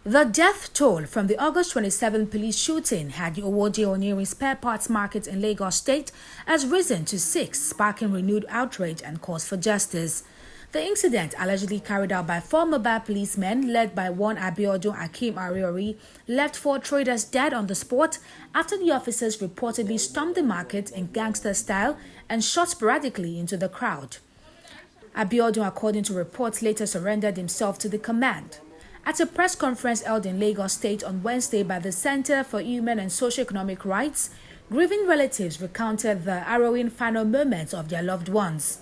The death toll from the August 27 police shooting at the Owode Onirin Spare Parts Market in Lagos State has risen to 6, sparking renewed outrage and calls for justice. The incident, allegedly carried out by 4 mobile policemen led by one Abiodun Akim Ariori, left 4 traders dead on the spot after the officers reportedly stormed the market in gangster style and shot sporadically into the crowd. Abiodun, according to reports, later surrendered himself to the command. At a press conference held in Lagos State on Wednesday by the Center for Human and Socio-Economic Rights, grieving relatives recounted the harrowing final moments of their loved ones.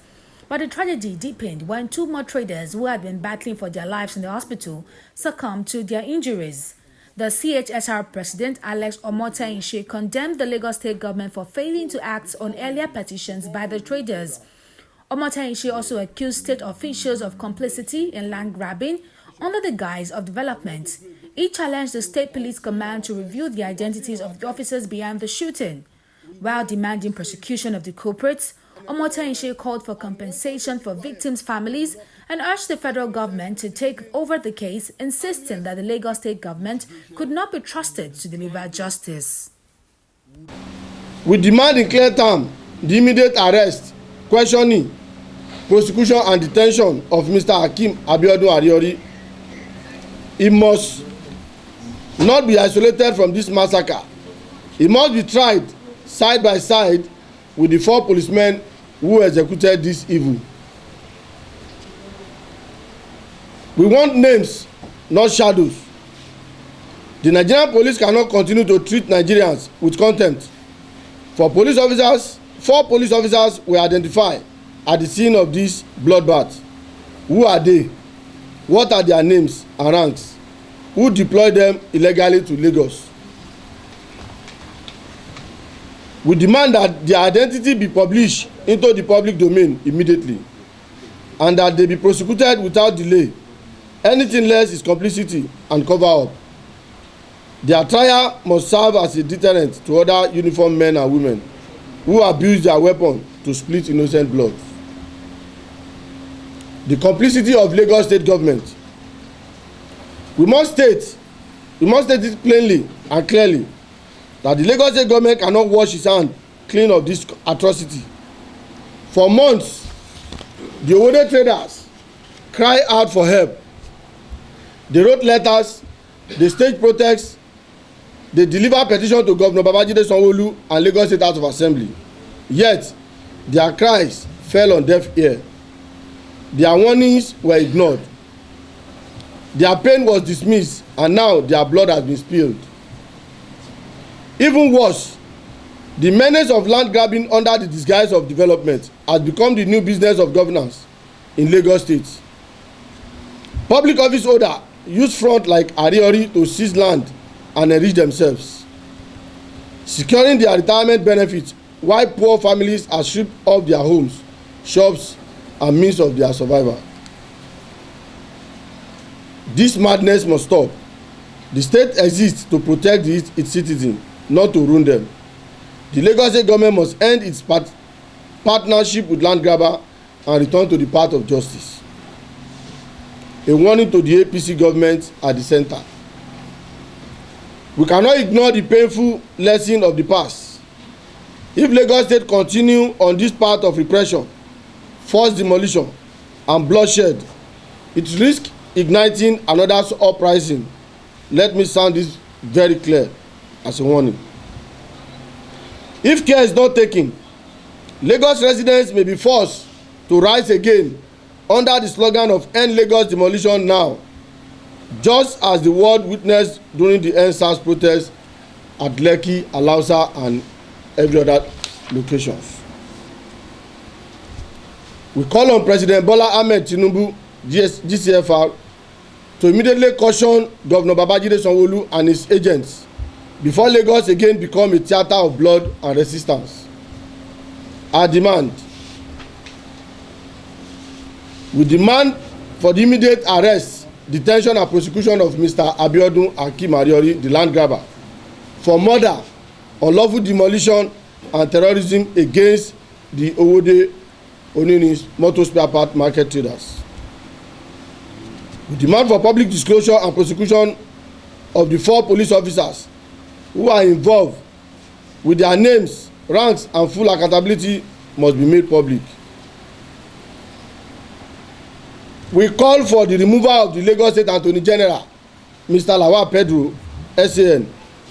But the tragedy deepened when 2 more traders who had been battling for their lives in the hospital succumbed to their injuries. The CHSR President Alex Omotainse condemned the Lagos State government for failing to act on earlier petitions by the traders. Omotainse also accused state officials of complicity in land grabbing under the guise of development. He challenged the state police command to review the identities of the officers behind the shooting. While demanding prosecution of the culprits, Omotainse called for compensation for victims' families and urged the federal government to take over the case, insisting that the Lagos State government could not be trusted to deliver justice. We demand in clear terms the immediate arrest, questioning, prosecution and detention of Mr. Akim Abiodun Ariori. He must not be isolated from this massacre. He must be tried side by side with the 4 policemen who executed this evil. We want names, not shadows. The Nigerian police cannot continue to treat Nigerians with contempt. 4 police officers were identified at the scene of this bloodbath. Who are they? What are their names and ranks? Who deployed them illegally to Lagos? We demand that their identity be published into the public domain immediately and that they be prosecuted without delay. Anything less is complicity and cover-up. Their trial must serve as a deterrent to other uniformed men and women who abuse their weapon to split innocent blood. The complicity of Lagos State government. We must state it plainly and clearly that the Lagos State government cannot wash its hand clean of this atrocity. For months, the Owode traders cry out for help. They wrote letters, they staged protests, they delivered petitions to Governor Babajide Sanwo-Olu and Lagos State House of Assembly. Yet, their cries fell on deaf ear. Their warnings were ignored. Their pain was dismissed, and now their blood has been spilled. Even worse, the menace of land grabbing under the disguise of development has become the new business of governance in Lagos State. Public office holder use front like Ariori to seize land and enrich themselves, securing their retirement benefits while poor families are stripped of their homes, shops, and means of their survival. This madness must stop. The state exists to protect its citizens, not to ruin them. The Lagos State government must end its partnership with land grabber and return to the path of justice. A warning to the APC government at the center. We cannot ignore the painful lesson of the past. If Lagos State continue on this path of repression, forced demolition, and bloodshed, it risks igniting another uprising. Let me sound this very clear as a warning. If care is not taken, Lagos residents may be forced to rise again under the slogan of End Lagos Demolition Now, just as the world witnessed during the EndSARS protests at Lekki, Alausa, and every other locations. We call on President Bola Ahmed Tinubu, GCFR, to immediately caution Governor Babajide Sanwo-Olu and his agents before Lagos again become a theatre of blood and resistance. Our demand. We demand for the immediate arrest, detention and prosecution of Mr. Abiodun Akim Ariori, the land grabber, for murder, unlawful demolition and terrorism against the Owode Onirin motor spare part market traders. We demand for public disclosure and prosecution of the 4 police officers who are involved, with their names, ranks and full accountability, must be made public. We call for the removal of the Lagos State Attorney General, Mr. Lawal Pedro, SAN,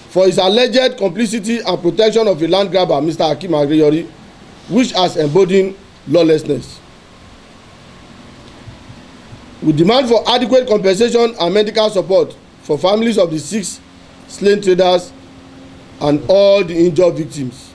for his alleged complicity and protection of a land grabber, Mr. Hakeem Agreyori, which has emboldened lawlessness. We demand for adequate compensation and medical support for families of the 6 slain traders and all the injured victims.